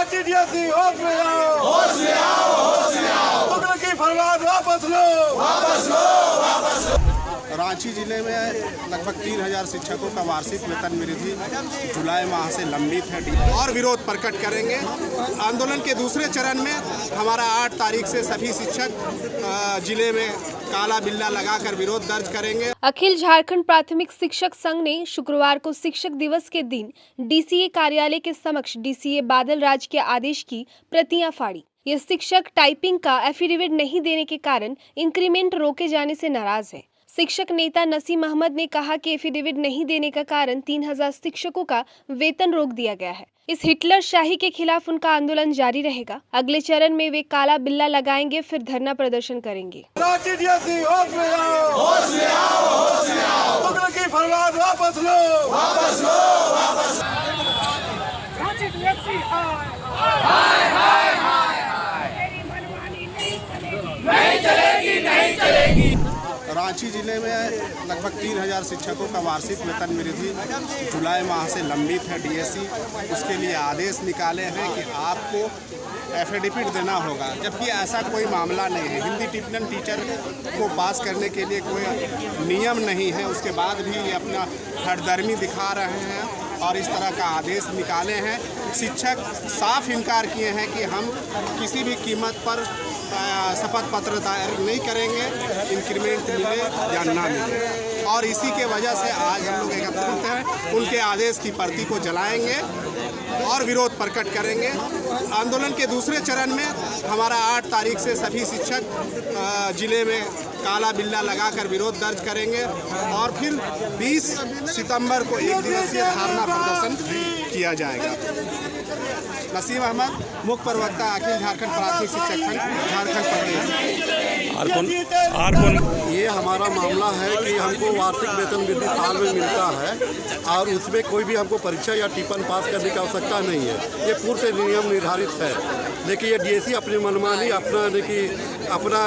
Ranchi DSC होश में आओ, होश में आओ, होश में आओ। तुगलकी फरमान वापस लो, वापस लो, वापस लो। रांची जिले में लगभग 3000 शिक्षकों का वार्षिक वेतन वृद्धि जुलाई माह से लंबित है और विरोध प्रकट करेंगे। आंदोलन के दूसरे चरण में हमारा 8 तारीख से सभी शिक्षक जिले में काला बिल्ला लगाकर विरोध दर्ज करेंगे। अखिल झारखंड प्राथमिक शिक्षक संघ ने शुक्रवार को शिक्षक दिवस के दिन डीसीए कार्यालय के समक्ष डीसीए बादल राज के आदेश की प्रतियां फाड़ी। ये शिक्षक टाइपिंग का एफिडेविट नहीं देने के कारण इंक्रीमेंट रोके जाने से नाराज है। शिक्षक नेता नसीम अहमद ने कहा कि एफिडेविट नहीं देने का कारण 3000 शिक्षकों का वेतन रोक दिया गया है। इस हिटलर शाही के खिलाफ उनका आंदोलन जारी रहेगा। अगले चरण में वे काला बिल्ला लगाएंगे, फिर धरना प्रदर्शन करेंगे। रांची डीएससी होश में आओ, होश में आओ, होश में आओ। तुगलकी फरमान वापस लो, वापस लो, वापस। रांची डीएससी हाय हाय हाय हाय, तेरी मनमानी नहीं चलेगी, नहीं चलेगी। रांची जिले में लगभग 3000 शिक्षकों का वार्षिक वेतन वृद्धि जुलाई माह से लंबित है डीएससी। उसके लिए आदेश निकाले हैं कि आपको एफिडेविट देना होगा, जबकि ऐसा कोई मामला नहीं है। हिंदी टिप्पणी टीचर को पास करने के लिए कोई नियम नहीं है। उसके बाद भी ये अपना हठधर्मी दिखा रहे हैं और इस तरह का आदेश निकाले हैं। शिक्षक साफ इनकार किए हैं कि हम किसी भी कीमत पर शपथ पत्र दायर नहीं करेंगे, इंक्रीमेंट मिले या ना मिले। और इसी के वजह से आज हम लोग एकत्रित हैं, उनके आदेश की प्रति को जलाएंगे और विरोध प्रकट करेंगे। आंदोलन के दूसरे चरण में हमारा 8 तारीख से सभी शिक्षक जिले में काला बिल्ला लगाकर विरोध दर्ज करेंगे और फिर 20 सितंबर को एक दिवसीय धरना प्रदर्शन किया जाएगा। नसीम अहमद, मुख्य प्रवक्ता, अखिल झारखंड प्राथमिक शिक्षक संघ, झारखंड प्रदेश। ये हमारा मामला है कि हमको वार्षिक वेतन वृद्धि साल में मिलता है और उसमें कोई भी हमको परीक्षा या टिप्पण पास करने की आवश्यकता नहीं है। ये पूर्व से नियम निर्धारित है, लेकिन ये डीएससी अपनी मनमानी अपना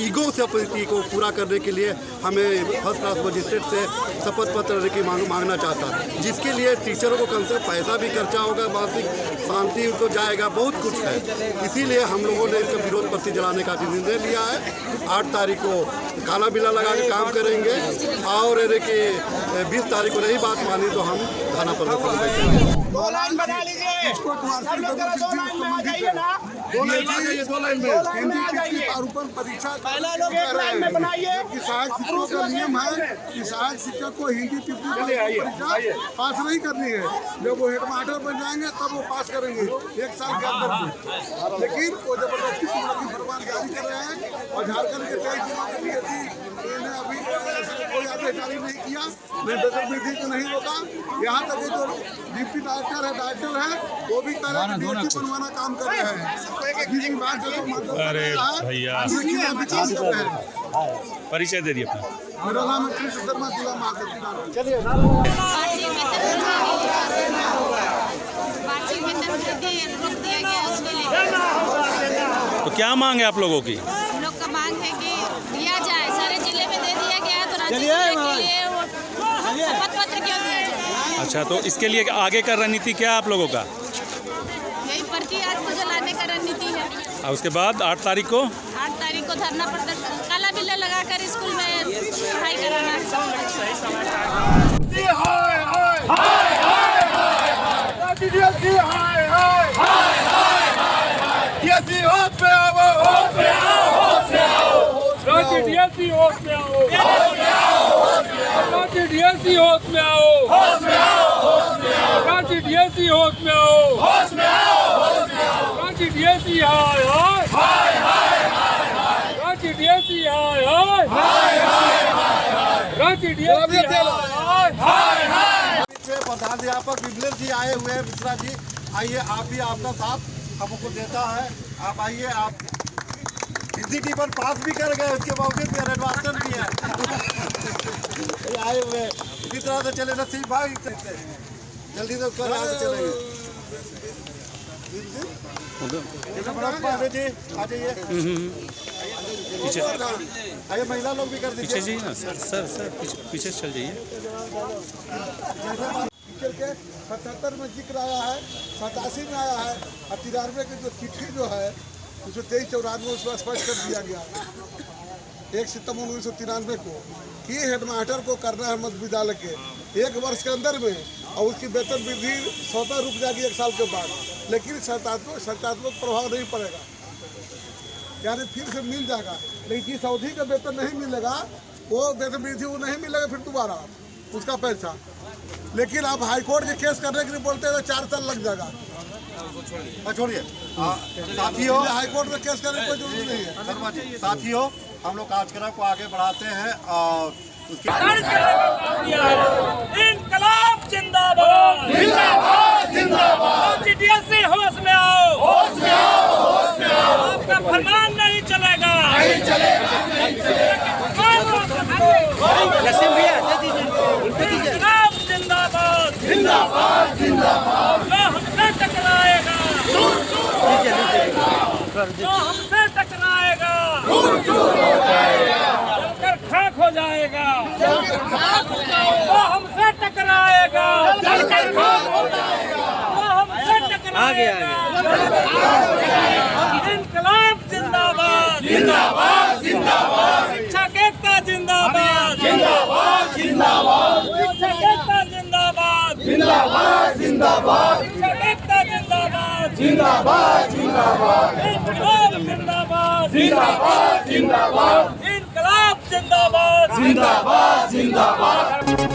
ईगो से अपनी को पूरा करने के लिए हमें फर्स्ट क्लास मजिस्ट्रेट से शपथ पत्र मांगना चाहता है, जिसके लिए टीचरों को कम से कम पैसा भी खर्चा होगा, मानसिक शांति उनको जाएगा, बहुत कुछ है। इसीलिए हम लोगों ने इसका विरोध प्रति जलाने का निर्णय लिया है। 8 तारीख को काला बिल्ला लगा के काम करेंगे और 20 तारीख को नहीं बात मानी तो हम थाना प्रदर्शन करेंगे। 2 लाइन बना लीजिए, सब लोग 2 लाइन में आ जाइए ना, 2 लाइन में आ जाइए, 2 लाइन में। और ऊपर परीक्षा पहला लोग 1 लाइन में बनाइए। कि सहायक शिक्षकों का नियम है कि सहायक शिक्षक को हिंदी टिप्पणी परीक्षा पास नहीं करनी है। जब वो हेडमास्टर बन जाएंगे तब वो पास करेंगे 1 साल के अंदर में। लेकिन वो जबरदस्ती तुगलकी फरमान जारी कर रहे हैं और झारखंड के 23 जिलों के लिए इन्हें अभी कोई आदेश जारी नहीं किया, नहीं वेतन वृद्धि को नहीं रोका। यहाँ तक जो डिप्टी डायरेक्टर है वो भी कह रहे हैं डीएससी बनवाना काम कर रहे हैं। अरे भैया परिचय दे दिए अपना। मेरा नाम है कृष्ण शर्मा, जिला महासचिव। चलिए तो क्या मांग है आप लोगों की? हम लोग का मांग है कि दिया जाए, सारे जिले में दे दिया गया तो रांची जिले के लिए शपथ पत्र क्यों दिया जाए? अच्छा, तो इसके लिए आगे का रणनीति क्या है आप लोगों का? यही पर्ची आज को जलाने का रणनीति है। और उसके बाद 8 तारीख को धरना प्रदर्शन, काला बिल्ला लगाकर स्कूल में पढ़ाई कराना है। प्राध्यापक विमलेश जी आए हुए हैं, मिश्रा जी आइए, आप भी आपका साथ हमको देता है। आप आइए, आप हिंदी टिप्पण पास भी कर गए, उसके बावजूद भी हेडमास्टर भी है आए हुए। इसी तरह से चले नसीब भाई, जल्दी से उसको चलेंगे। आ जाइए, आइए, महिला लोग भी कर दीजिए। पीछे जी ना सर, पीछे चल जाइए। चल के 77 में जिक्र आया है, 87 में आया है, और 93 की जो चिट्ठी जो है 1923-94 में उसमें स्पष्ट कर दिया गया 1 सितंबर 1993 को कि हेडमास्टर को करना है मध्य विद्यालय के 1 वर्ष के अंदर में, और उसकी वेतन वृद्धि स्वतः रुक जाएगी 1 साल के बाद, लेकिन शर्तात्मक प्रभाव नहीं पड़ेगा, यानी फिर से मिल जाएगा। लेकिन जिस अवधि का वेतन नहीं मिलेगा वो वेतन वृद्धि वो नहीं मिलेगा फिर दोबारा उसका पैसा। लेकिन आप हाईकोर्ट के केस करने के लिए बोलते हैं तो 4 साल लग जाएगा। छोड़िए साथियों, हाईकोर्ट में केस करने की कोई जरूरत नहीं है। साथियों, हम लोग कार्यक्रम को आगे बढ़ाते हैं और उसके इनकलाब जिंदाबाद जिंदाबाद जिंदाबाद। डीएससी होश में आओ, होश में आओ, होश में आओ। आपका फरमान नहीं चलेगा, नहीं चलेगा, नहीं चलेगा। इनकलाब जिंदाबाद जिंदाबाद जिंदाबाद। जो हमसे टकराएगा जो हमसे टकराएगा जलकर खाक हो जाएगा, वो हमसे टकराएगा जलकर खाक हो जाएगा, वो हमसे टकराएगा। इनकलाब जिंदाबाद जिंदाबाद जिंदाबाद। शिक्षक एकता जिंदाबाद जिंदाबाद जिंदाबाद। शिक्षक एकता जिंदाबाद जिंदाबाद जिंदाबाद। शिक्षक एकता जिंदाबाद जिंदाबाद जिंदाबाद। इनकलाब जिंदाबाद जिंदाबाद जिंदाबाद। इनकलाब जिंदाबाद जिंदाबाद जिंदाबाद।